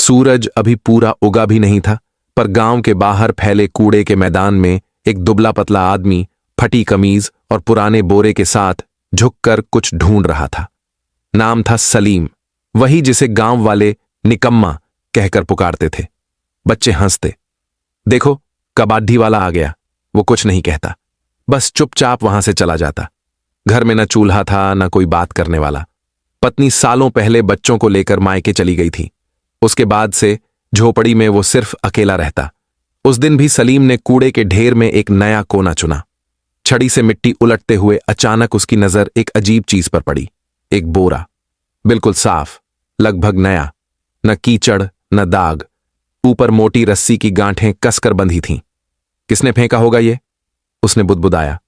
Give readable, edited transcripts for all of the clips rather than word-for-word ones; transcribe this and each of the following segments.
सूरज अभी पूरा उगा भी नहीं था, पर गांव के बाहर फैले कूड़े के मैदान में एक दुबला पतला आदमी फटी कमीज और पुराने बोरे के साथ झुककर कुछ ढूंढ रहा था। नाम था सलीम, वही जिसे गांव वाले निकम्मा कहकर पुकारते थे। बच्चे हंसते। देखो, कबाड्डी वाला आ गया। वो कुछ नहीं कहता, बस चुपचाप वहां से चला जाता। घर में न चूल्हा था, न कोई बात करने वाला। पत्नी सालों पहले बच्चों को लेकर मायके चली गई थी। उसके बाद से झोपड़ी में वो सिर्फ अकेला रहता। उस दिन भी सलीम ने कूड़े के ढेर में एक नया कोना चुना। छड़ी से मिट्टी उलटते हुए अचानक उसकी नजर एक अजीब चीज पर पड़ी। एक बोरा, बिल्कुल साफ, लगभग नया, न कीचड़ न दाग। ऊपर मोटी रस्सी की गांठें कसकर बंधी थीं। किसने फेंका होगा ये? उसने बुदबुदाया।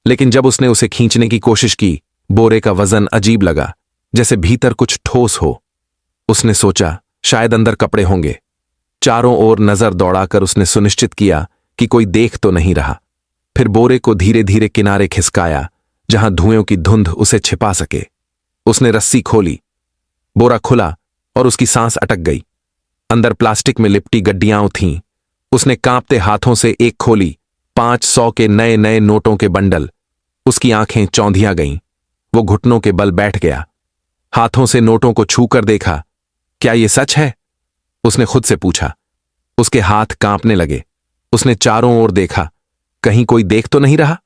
लेकिन जब उसने उसे खींचने की कोशिश की, बोरे का वजन अजीब लगा, जैसे भीतर कुछ ठोस हो। उसने सोचा शायद अंदर कपड़े होंगे। चारों ओर नजर दौड़ाकर उसने सुनिश्चित किया कि कोई देख तो नहीं रहा। फिर बोरे को धीरे धीरे किनारे खिसकाया, जहां धुएं की धुंध उसे छिपा सके। उसने रस्सी खोली, बोरा खुला और उसकी सांस अटक गई। अंदर प्लास्टिक में लिपटी गड्डियां थीं। उसने कांपते हाथों से एक खोली, 500 के नए नए नोटों के बंडल। उसकी आंखें चौंधियां गईं। वो घुटनों के बल बैठ गया। हाथों से नोटों को छूकर देखा। क्या ये सच है? उसने खुद से पूछा। उसके हाथ कांपने लगे। उसने चारों ओर देखा, कहीं कोई देख तो नहीं रहा।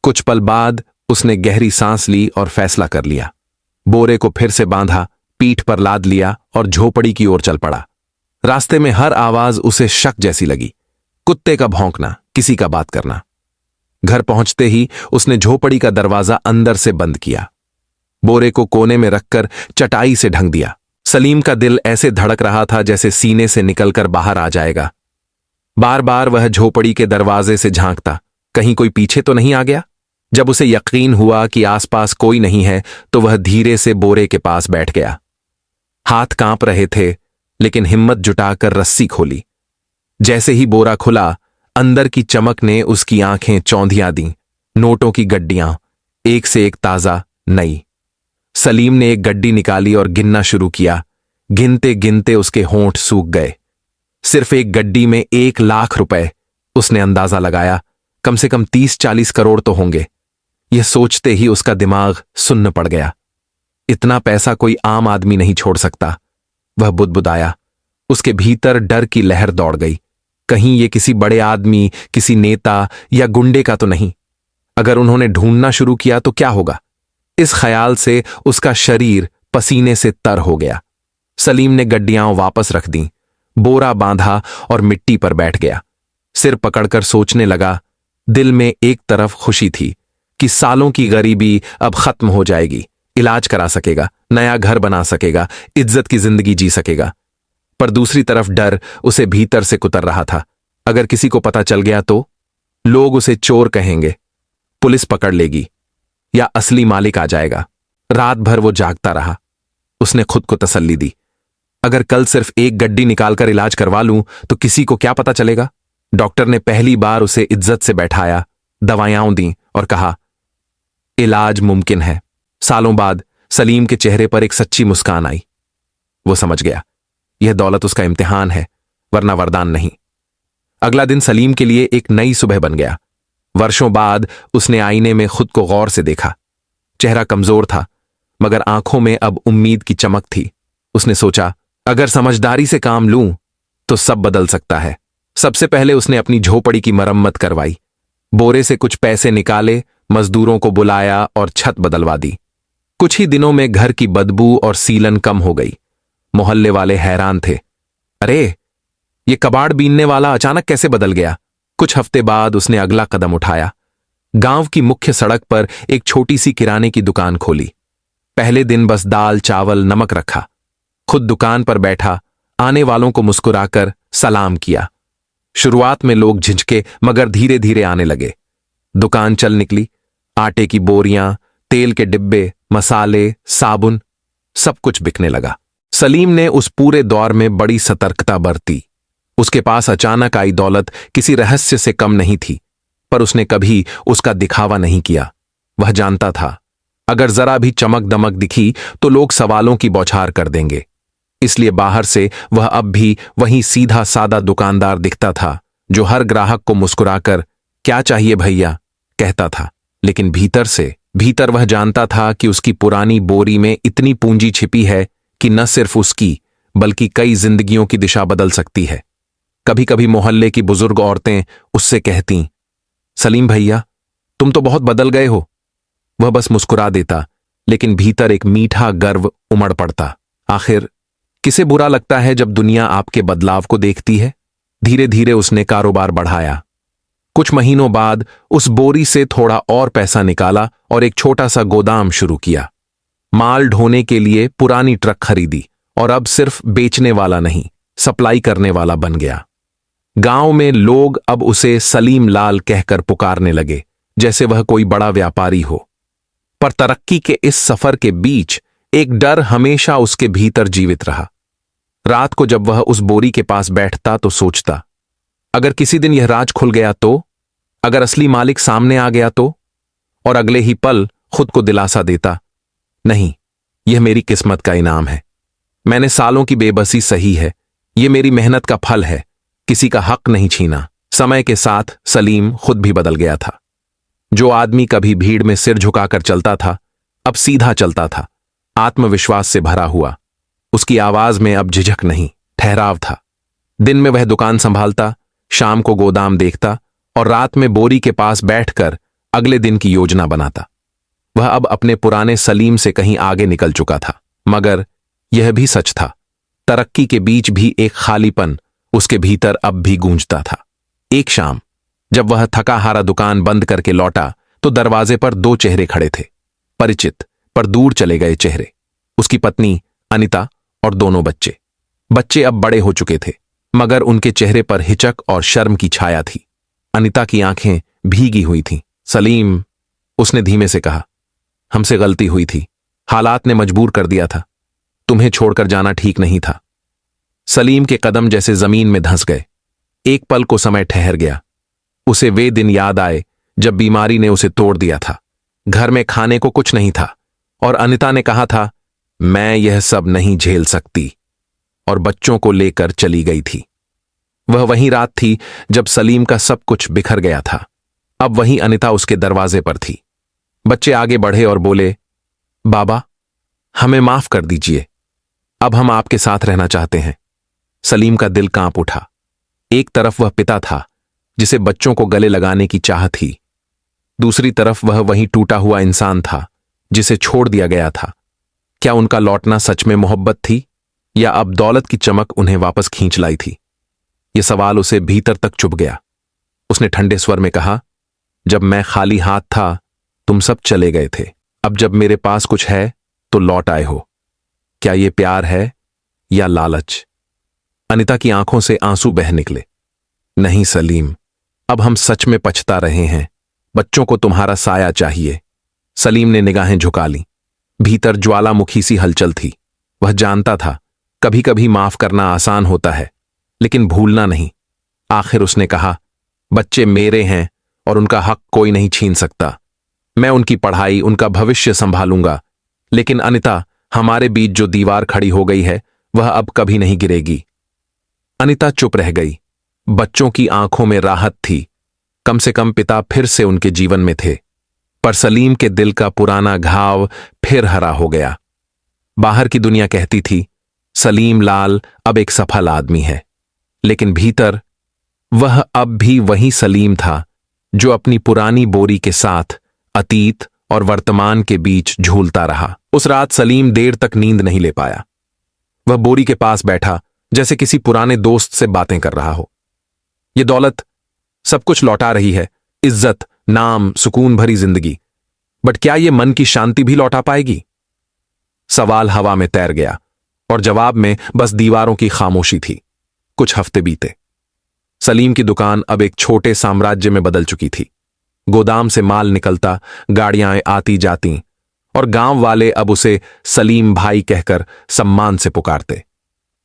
कुछ पल बाद उसने गहरी सांस ली और फैसला कर लिया। बोरे को फिर से बांधा, पीठ पर लाद लिया और झोपड़ी की ओर चल पड़ा। रास्ते में हर आवाज उसे शक जैसी लगी। कुत्ते का भौंकना, किसी का बात करना। घर पहुंचते ही उसने झोपड़ी का दरवाजा अंदर से बंद किया। बोरे को कोने में रखकर चटाई से ढंक दिया। सलीम का दिल ऐसे धड़क रहा था जैसे सीने से निकलकर बाहर आ जाएगा। बार बार वह झोपड़ी के दरवाजे से झांकता, कहीं कोई पीछे तो नहीं आ गया। जब उसे यकीन हुआ कि आसपास कोई नहीं है, तो वह धीरे से बोरे के पास बैठ गया। हाथ कांप रहे थे, लेकिन हिम्मत जुटाकर रस्सी खोली। जैसे ही बोरा खुला, अंदर की चमक ने उसकी आंखें चौंधिया दी। नोटों की गड्डियां, एक से एक ताजा, नई। सलीम ने एक गड्डी निकाली और गिनना शुरू किया। गिनते गिनते उसके होंठ सूख गए। सिर्फ एक गड्डी में 1 लाख रुपए। उसने अंदाजा लगाया, कम से कम 30-40 करोड़ तो होंगे। यह सोचते ही उसका दिमाग सुन्न पड़ गया। इतना पैसा कोई आम आदमी नहीं छोड़ सकता। वह बुदबुदाया। उसके भीतर डर की लहर दौड़ गई। कहीं ये किसी बड़े आदमी, किसी नेता या गुंडे का तो नहीं। अगर उन्होंने ढूंढना शुरू किया तो क्या होगा? इस ख्याल से उसका शरीर पसीने से तर हो गया। सलीम ने गड्डियां वापस रख दी, बोरा बांधा और मिट्टी पर बैठ गया। सिर पकड़कर सोचने लगा। दिल में एक तरफ खुशी थी कि सालों की गरीबी अब खत्म हो जाएगी, इलाज करा सकेगा, नया घर बना सकेगा, इज्जत की जिंदगी जी सकेगा। पर दूसरी तरफ डर उसे भीतर से कुतर रहा था। अगर किसी को पता चल गया तो लोग उसे चोर कहेंगे, पुलिस पकड़ लेगी या असली मालिक आ जाएगा। रात भर वो जागता रहा। उसने खुद को तसल्ली दी, अगर कल सिर्फ एक गड्डी निकालकर इलाज करवा लूं तो किसी को क्या पता चलेगा। डॉक्टर ने पहली बार उसे इज्जत से बैठाया, दवाइयां दी और कहा, इलाज मुमकिन है। सालों बाद सलीम के चेहरे पर एक सच्ची मुस्कान आई। वो समझ गया, यह दौलत उसका इम्तिहान है, वरना वरदान नहीं। अगला दिन सलीम के लिए एक नई सुबह बन गया। वर्षों बाद उसने आईने में खुद को गौर से देखा। चेहरा कमजोर था, मगर आंखों में अब उम्मीद की चमक थी। उसने सोचा, अगर समझदारी से काम लूं तो सब बदल सकता है। सबसे पहले उसने अपनी झोपड़ी की मरम्मत करवाई। बोरे से कुछ पैसे निकाले, मजदूरों को बुलाया और छत बदलवा दी। कुछ ही दिनों में घर की बदबू और सीलन कम हो गई। मोहल्ले वाले हैरान थे, अरे ये कबाड़ बीनने वाला अचानक कैसे बदल गया। कुछ हफ्ते बाद उसने अगला कदम उठाया। गांव की मुख्य सड़क पर एक छोटी सी किराने की दुकान खोली। पहले दिन बस दाल चावल नमक रखा। खुद दुकान पर बैठा, आने वालों को मुस्कुराकर सलाम किया। शुरुआत में लोग झिझके, मगर धीरे धीरे आने लगे। दुकान चल निकली। आटे की बोरियां, तेल के डिब्बे, मसाले, साबुन, सब कुछ बिकने लगा। सलीम ने उस पूरे दौर में बड़ी सतर्कता बरती। उसके पास अचानक आई दौलत किसी रहस्य से कम नहीं थी, पर उसने कभी उसका दिखावा नहीं किया। वह जानता था, अगर जरा भी चमक दमक दिखी तो लोग सवालों की बौछार कर देंगे। इसलिए बाहर से वह अब भी वही सीधा सादा दुकानदार दिखता था जो हर ग्राहक को मुस्कुराकर क्या चाहिए भैया कहता था। लेकिन भीतर वह जानता था कि उसकी पुरानी बोरी में इतनी पूंजी छिपी है कि न सिर्फ उसकी बल्कि कई जिंदगियों की दिशा बदल सकती है। कभी कभी मोहल्ले की बुजुर्ग औरतें उससे कहती, सलीम भैया तुम तो बहुत बदल गए हो। वह बस मुस्कुरा देता, लेकिन भीतर एक मीठा गर्व उमड़ पड़ता। आखिर किसे बुरा लगता है जब दुनिया आपके बदलाव को देखती है। धीरे धीरे उसने कारोबार बढ़ाया। कुछ महीनों बाद उस बोरी से थोड़ा और पैसा निकाला और एक छोटा सा गोदाम शुरू किया। माल ढोने के लिए पुरानी ट्रक खरीदी और अब सिर्फ बेचने वाला नहीं, सप्लाई करने वाला बन गया। गांव में लोग अब उसे सलीम लाल कहकर पुकारने लगे, जैसे वह कोई बड़ा व्यापारी हो। पर तरक्की के इस सफर के बीच एक डर हमेशा उसके भीतर जीवित रहा। रात को जब वह उस बोरी के पास बैठता तो सोचता, अगर किसी दिन यह राज खुल गया तो, अगर असली मालिक सामने आ गया तो। और अगले ही पल खुद को दिलासा देता, नहीं, यह मेरी किस्मत का इनाम है। मैंने सालों की बेबसी सही है, यह मेरी मेहनत का फल है, किसी का हक नहीं छीना। समय के साथ सलीम खुद भी बदल गया था। जो आदमी कभी भीड़ में सिर झुकाकर चलता था, अब सीधा चलता था, आत्मविश्वास से भरा हुआ। उसकी आवाज में अब झिझक नहीं, ठहराव था। दिन में वह दुकान संभालता, शाम को गोदाम देखता और रात में बोरी के पास बैठकर अगले दिन की योजना बनाता। वह अब अपने पुराने सलीम से कहीं आगे निकल चुका था, मगर यह भी सच था, तरक्की के बीच भी एक खालीपन उसके भीतर अब भी गूंजता था। एक शाम जब वह थका हारा दुकान बंद करके लौटा तो दरवाजे पर दो चेहरे खड़े थे, परिचित पर दूर चले गए चेहरे। उसकी पत्नी अनिता और दोनों बच्चे। बच्चे अब बड़े हो चुके थे, मगर उनके चेहरे पर हिचक और शर्म की छाया थी। अनिता की आंखें भीगी हुई थीं। सलीम, उसने धीमे से कहा, हमसे गलती हुई थी, हालात ने मजबूर कर दिया था, तुम्हें छोड़कर जाना ठीक नहीं था। सलीम के कदम जैसे जमीन में धंस गए। एक पल को समय ठहर गया। उसे वे दिन याद आए जब बीमारी ने उसे तोड़ दिया था। घर में खाने को कुछ नहीं था और अनिता ने कहा था, मैं यह सब नहीं झेल सकती, और बच्चों को लेकर चली गई थी। वह वही रात थी जब सलीम का सब कुछ बिखर गया था। अब वही अनिता उसके दरवाजे पर थी। बच्चे आगे बढ़े और बोले, बाबा हमें माफ कर दीजिए, अब हम आपके साथ रहना चाहते हैं। सलीम का दिल कांप उठा। एक तरफ वह पिता था जिसे बच्चों को गले लगाने की चाह थी, दूसरी तरफ वह वही टूटा हुआ इंसान था जिसे छोड़ दिया गया था। क्या उनका लौटना सच में मोहब्बत थी, या अब दौलत की चमक उन्हें वापस खींच लाई थी? यह सवाल उसे भीतर तक चुभ गया। उसने ठंडे स्वर में कहा, जब मैं खाली हाथ था तुम सब चले गए थे, अब जब मेरे पास कुछ है तो लौट आए हो। क्या यह प्यार है या लालच? अनिता की आंखों से आंसू बह निकले। नहीं सलीम, अब हम सच में पछता रहे हैं, बच्चों को तुम्हारा साया चाहिए। सलीम ने निगाहें झुका ली। भीतर ज्वालामुखी सी हलचल थी। वह जानता था कभी कभी माफ करना आसान होता है, लेकिन भूलना नहीं। आखिर उसने कहा, बच्चे मेरे हैं और उनका हक कोई नहीं छीन सकता। मैं उनकी पढ़ाई, उनका भविष्य संभालूंगा। लेकिन अनिता, हमारे बीच जो दीवार खड़ी हो गई है वह अब कभी नहीं गिरेगी। अनिता चुप रह गई। बच्चों की आंखों में राहत थी, कम से कम पिता फिर से उनके जीवन में थे। पर सलीम के दिल का पुराना घाव फिर हरा हो गया। बाहर की दुनिया कहती थी, सलीम लाल अब एक सफल आदमी है, लेकिन भीतर वह अब भी वही सलीम था जो अपनी पुरानी बोरी के साथ अतीत और वर्तमान के बीच झूलता रहा। उस रात सलीम देर तक नींद नहीं ले पाया। वह बोरी के पास बैठा जैसे किसी पुराने दोस्त से बातें कर रहा हो। यह दौलत सब कुछ लौटा रही है, इज्जत, नाम, सुकून भरी जिंदगी, बट क्या यह मन की शांति भी लौटा पाएगी? सवाल हवा में तैर गया और जवाब में बस दीवारों की खामोशी थी। कुछ हफ्ते बीते। सलीम की दुकान अब एक छोटे साम्राज्य में बदल चुकी थी। गोदाम से माल निकलता, गाड़ियां आती जाती, और गांव वाले अब उसे सलीम भाई कहकर सम्मान से पुकारते।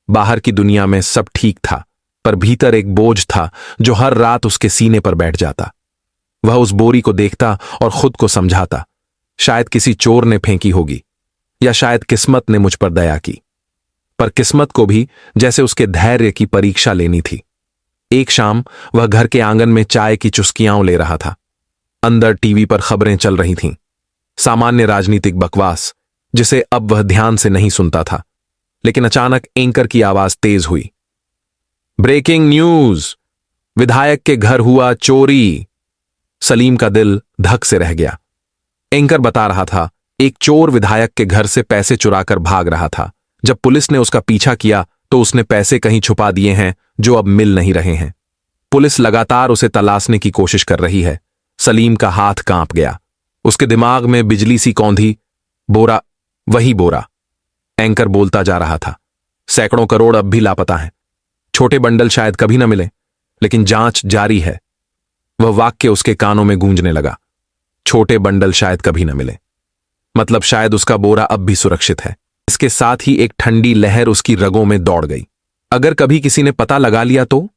बाहर की दुनिया में सब ठीक था, पर भीतर एक बोझ था जो हर रात उसके सीने पर बैठ जाता। वह उस बोरी को देखता और खुद को समझाता, शायद किसी चोर ने फेंकी होगी, या शायद किस्मत ने मुझ पर दया की। पर किस्मत को भी जैसे उसके धैर्य की परीक्षा लेनी थी। एक शाम वह घर के आंगन में चाय की चुस्कियां ले रहा था। अंदर टीवी पर खबरें चल रही थीं, सामान्य राजनीतिक बकवास जिसे अब वह ध्यान से नहीं सुनता था। लेकिन अचानक एंकर की आवाज तेज हुई। ब्रेकिंग न्यूज, विधायक के घर हुआ चोरी। सलीम का दिल धक से रह गया। एंकर बता रहा था एक चोर विधायक के घर से पैसे चुराकर भाग रहा था। जब पुलिस ने उसका पीछा किया तो उसने पैसे कहीं छुपा दिए हैं जो अब मिल नहीं रहे हैं। पुलिस लगातार उसे तलाशने की कोशिश कर रही है। सलीम का हाथ कांप गया। उसके दिमाग में बिजली सी कौंधी। बोरा, वही बोरा। एंकर बोलता जा रहा था। सैकड़ों करोड़ अब भी लापता हैं। छोटे बंडल शायद कभी न मिले, लेकिन जांच जारी है। वह वाक्य उसके कानों में गूंजने लगा। छोटे बंडल शायद कभी न मिले, मतलब शायद उसका बोरा अब भी सुरक्षित है। इसके साथ ही एक ठंडी लहर उसकी रगों में दौड़ गई। अगर कभी किसी ने पता लगा लिया तो?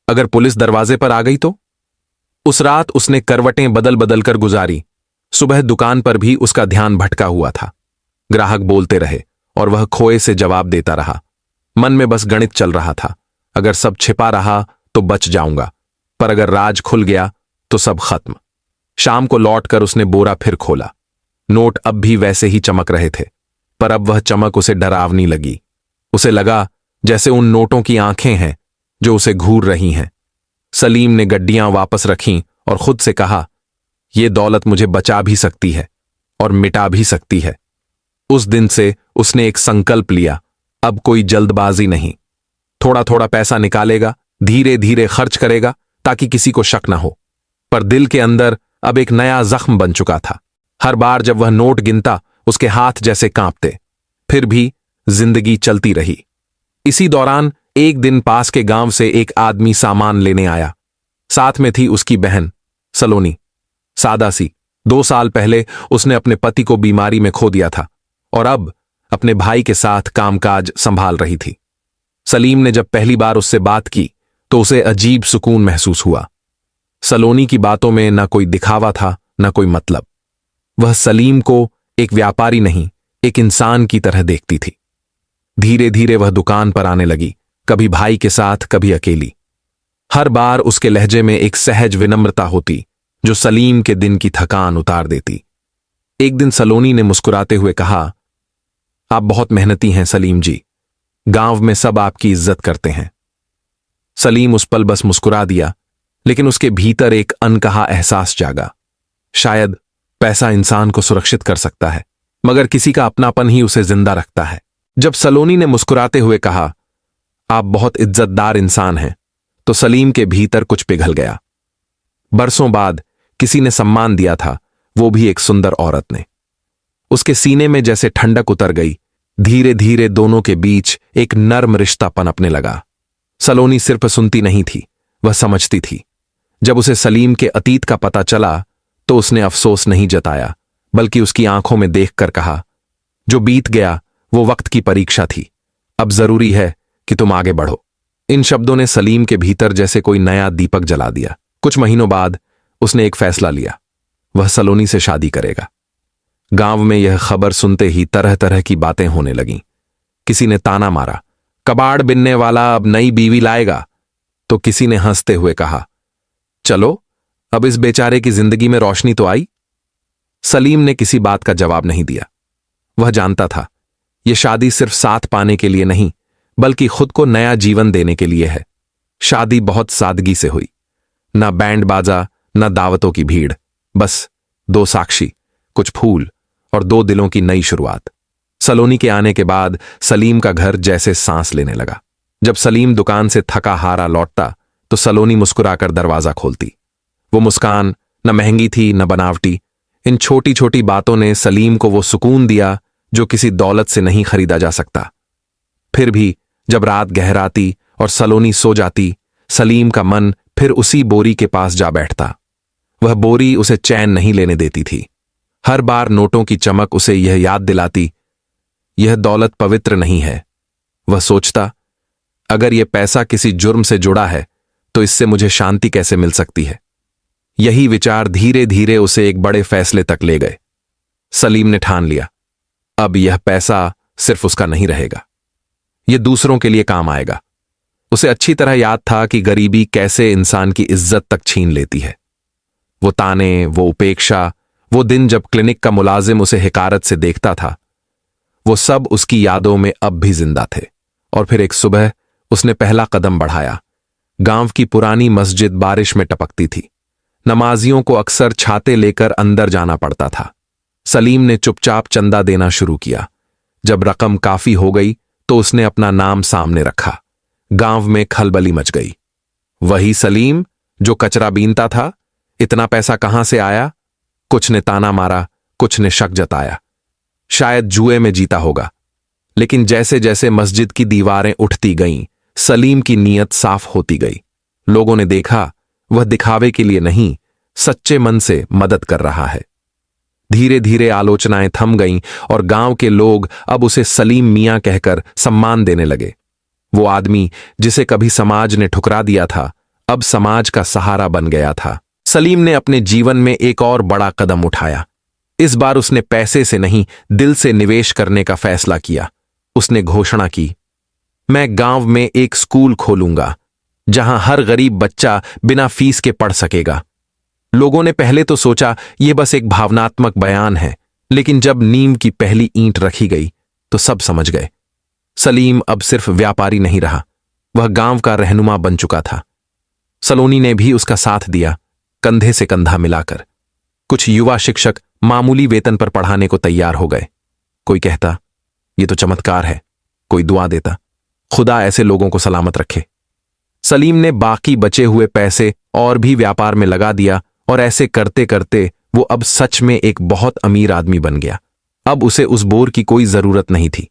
अगर पुलिस दरवाजे पर आ गई तो? उस रात उसने करवटें बदल बदल कर गुजारी। सुबह दुकान पर भी उसका ध्यान भटका हुआ था। ग्राहक बोलते रहे और वह खोए से जवाब देता रहा। मन में बस गणित चल रहा था, अगर सब छिपा रहा तो बच जाऊंगा, पर अगर राज खुल गया तो सब खत्म। शाम को लौटकर उसने बोरा फिर खोला। नोट अब भी वैसे ही चमक रहे थे, पर अब वह चमक उसे डरावनी लगी। उसे लगा जैसे उन नोटों की आंखें हैं जो उसे घूर रही हैं। सलीम ने गड्डियां वापस रखीं और खुद से कहा, यह दौलत मुझे बचा भी सकती है और मिटा भी सकती है। उस दिन से उसने एक संकल्प लिया, अब कोई जल्दबाजी नहीं। थोड़ा थोड़ा पैसा निकालेगा, धीरे धीरे खर्च करेगा ताकि किसी को शक न हो। पर दिल के अंदर अब एक नया जख्म बन चुका था। हर बार जब वह नोट गिनता उसके हाथ जैसे कांपते। फिर भी जिंदगी चलती रही। इसी दौरान एक दिन पास के गांव से एक आदमी सामान लेने आया। साथ में थी उसकी बहन सलोनी, सादा सी। 2 साल पहले उसने अपने पति को बीमारी में खो दिया था और अब अपने भाई के साथ कामकाज संभाल रही थी। सलीम ने जब पहली बार उससे बात की तो उसे अजीब सुकून महसूस हुआ। सलोनी की बातों में न कोई दिखावा था, न कोई मतलब। वह सलीम को एक व्यापारी नहीं, एक इंसान की तरह देखती थी। धीरे धीरे वह दुकान पर आने लगी, कभी भाई के साथ, कभी अकेली। हर बार उसके लहजे में एक सहज विनम्रता होती जो सलीम के दिन की थकान उतार देती। एक दिन सलोनी ने मुस्कुराते हुए कहा, आप बहुत मेहनती हैं सलीम जी, गांव में सब आपकी इज्जत करते हैं। सलीम उस पल बस मुस्कुरा दिया, लेकिन उसके भीतर एक अनकहा एहसास जागा। शायद पैसा इंसान को सुरक्षित कर सकता है, मगर किसी का अपनापन ही उसे जिंदा रखता है। जब सलोनी ने मुस्कुराते हुए कहा, आप बहुत इज्जतदार इंसान हैं, तो सलीम के भीतर कुछ पिघल गया। बरसों बाद किसी ने सम्मान दिया था, वो भी एक सुंदर औरत ने। उसके सीने में जैसे ठंडक उतर गई। धीरे धीरे दोनों के बीच एक नर्म रिश्ता पनपने लगा। सलोनी सिर्फ सुनती नहीं थी, वह समझती थी। जब उसे सलीम के अतीत का पता चला तो उसने अफसोस नहीं जताया, बल्कि उसकी आंखों में देखकर कहा, जो बीत गया वो वक्त की परीक्षा थी, अब जरूरी है कि तुम आगे बढ़ो। इन शब्दों ने सलीम के भीतर जैसे कोई नया दीपक जला दिया। कुछ महीनों बाद उसने एक फैसला लिया, वह सलोनी से शादी करेगा। गांव में यह खबर सुनते ही तरह तरह की बातें होने लगीं। किसी ने ताना मारा, कबाड़ बिनने वाला अब नई बीवी लाएगा, तो किसी ने हंसते हुए कहा, चलो अब इस बेचारे की जिंदगी में रोशनी तो आई। सलीम ने किसी बात का जवाब नहीं दिया। वह जानता था यह शादी सिर्फ साथ पाने के लिए नहीं, बल्कि खुद को नया जीवन देने के लिए है। शादी बहुत सादगी से हुई, ना बैंड बाजा, ना दावतों की भीड़, बस 2 साक्षी, कुछ फूल और 2 दिलों की नई शुरुआत। सलोनी के आने के बाद सलीम का घर जैसे सांस लेने लगा। जब सलीम दुकान से थका हारा लौटता तो सलोनी मुस्कुराकर दरवाजा खोलती। वो मुस्कान न महंगी थी न बनावटी। इन छोटी छोटी बातों ने सलीम को वो सुकून दिया जो किसी दौलत से नहीं खरीदा जा सकता। फिर भी जब रात गहराती और सलोनी सो जाती, सलीम का मन फिर उसी बोरी के पास जा बैठता। वह बोरी उसे चैन नहीं लेने देती थी। हर बार नोटों की चमक उसे यह याद दिलाती, यह दौलत पवित्र नहीं है। वह सोचता, अगर यह पैसा किसी जुर्म से जुड़ा है तो इससे मुझे शांति कैसे मिल सकती है। यही विचार धीरे धीरे उसे एक बड़े फैसले तक ले गए। सलीम ने ठान लिया, अब यह पैसा सिर्फ उसका नहीं रहेगा, ये दूसरों के लिए काम आएगा। उसे अच्छी तरह याद था कि गरीबी कैसे इंसान की इज्जत तक छीन लेती है। वो ताने, वो उपेक्षा, वो दिन जब क्लिनिक का मुलाजिम उसे हिकारत से देखता था, वो सब उसकी यादों में अब भी जिंदा थे। और फिर एक सुबह उसने पहला कदम बढ़ाया। गांव की पुरानी मस्जिद बारिश में टपकती थी। नमाजियों को अक्सर छाते लेकर अंदर जाना पड़ता था। सलीम ने चुपचाप चंदा देना शुरू किया। जब रकम काफी हो गई तो उसने अपना नाम सामने रखा। गांव में खलबली मच गई। वही सलीम जो कचरा बीनता था, इतना पैसा कहां से आया? कुछ ने ताना मारा, कुछ ने शक जताया, शायद जुए में जीता होगा। लेकिन जैसे जैसे मस्जिद की दीवारें उठती गईं, सलीम की नीयत साफ होती गई। लोगों ने देखा वह दिखावे के लिए नहीं, सच्चे मन से मदद कर रहा है। धीरे धीरे आलोचनाएं थम गईं और गांव के लोग अब उसे सलीम मियां कहकर सम्मान देने लगे। वो आदमी जिसे कभी समाज ने ठुकरा दिया था, अब समाज का सहारा बन गया था। सलीम ने अपने जीवन में एक और बड़ा कदम उठाया। इस बार उसने पैसे से नहीं, दिल से निवेश करने का फैसला किया। उसने घोषणा की, मैं गांव में एक स्कूल खोलूंगा जहां हर गरीब बच्चा बिना फीस के पढ़ सकेगा। लोगों ने पहले तो सोचा यह बस एक भावनात्मक बयान है, लेकिन जब नींव की पहली ईंट रखी गई तो सब समझ गए। सलीम अब सिर्फ व्यापारी नहीं रहा, वह गांव का रहनुमा बन चुका था। सलोनी ने भी उसका साथ दिया, कंधे से कंधा मिलाकर। कुछ युवा शिक्षक मामूली वेतन पर पढ़ाने को तैयार हो गए। कोई कहता यह तो चमत्कार है, कोई दुआ देता खुदा ऐसे लोगों को सलामत रखे। सलीम ने बाकी बचे हुए पैसे और भी व्यापार में लगा दिया और ऐसे करते करते वो अब सच में एक बहुत अमीर आदमी बन गया। अब उसे उस बोर की कोई जरूरत नहीं थी।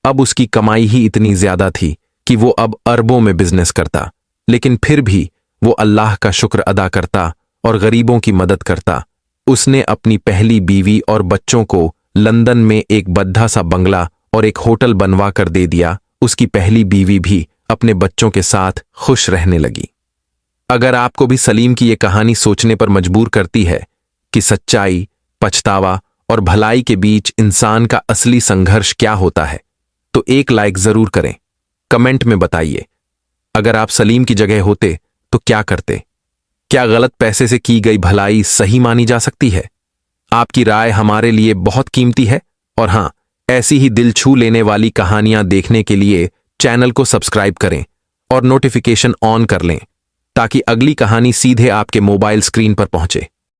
अब उसकी कमाई ही इतनी ज्यादा थी कि वो अब अरबों में बिजनेस करता, लेकिन फिर भी वो अल्लाह का शुक्र अदा करता और गरीबों की मदद करता। उसने अपनी पहली बीवी और बच्चों को लंदन में एक बद्धा सा बंगला और एक होटल बनवा कर दे दिया। उसकी पहली बीवी भी अपने बच्चों के साथ खुश रहने लगी। अगर आपको भी सलीम की ये कहानी सोचने पर मजबूर करती है कि सच्चाई, पछतावा और भलाई के बीच इंसान का असली संघर्ष क्या होता है, तो एक लाइक जरूर करें। कमेंट में बताइए, अगर आप सलीम की जगह होते तो क्या करते? क्या गलत पैसे से की गई भलाई सही मानी जा सकती है? आपकी राय हमारे लिए बहुत कीमती है। और हां, ऐसी ही दिल छू लेने वाली कहानियां देखने के लिए चैनल को सब्सक्राइब करें और नोटिफिकेशन ऑन कर लें ताकि अगली कहानी सीधे आपके मोबाइल स्क्रीन पर पहुंचे।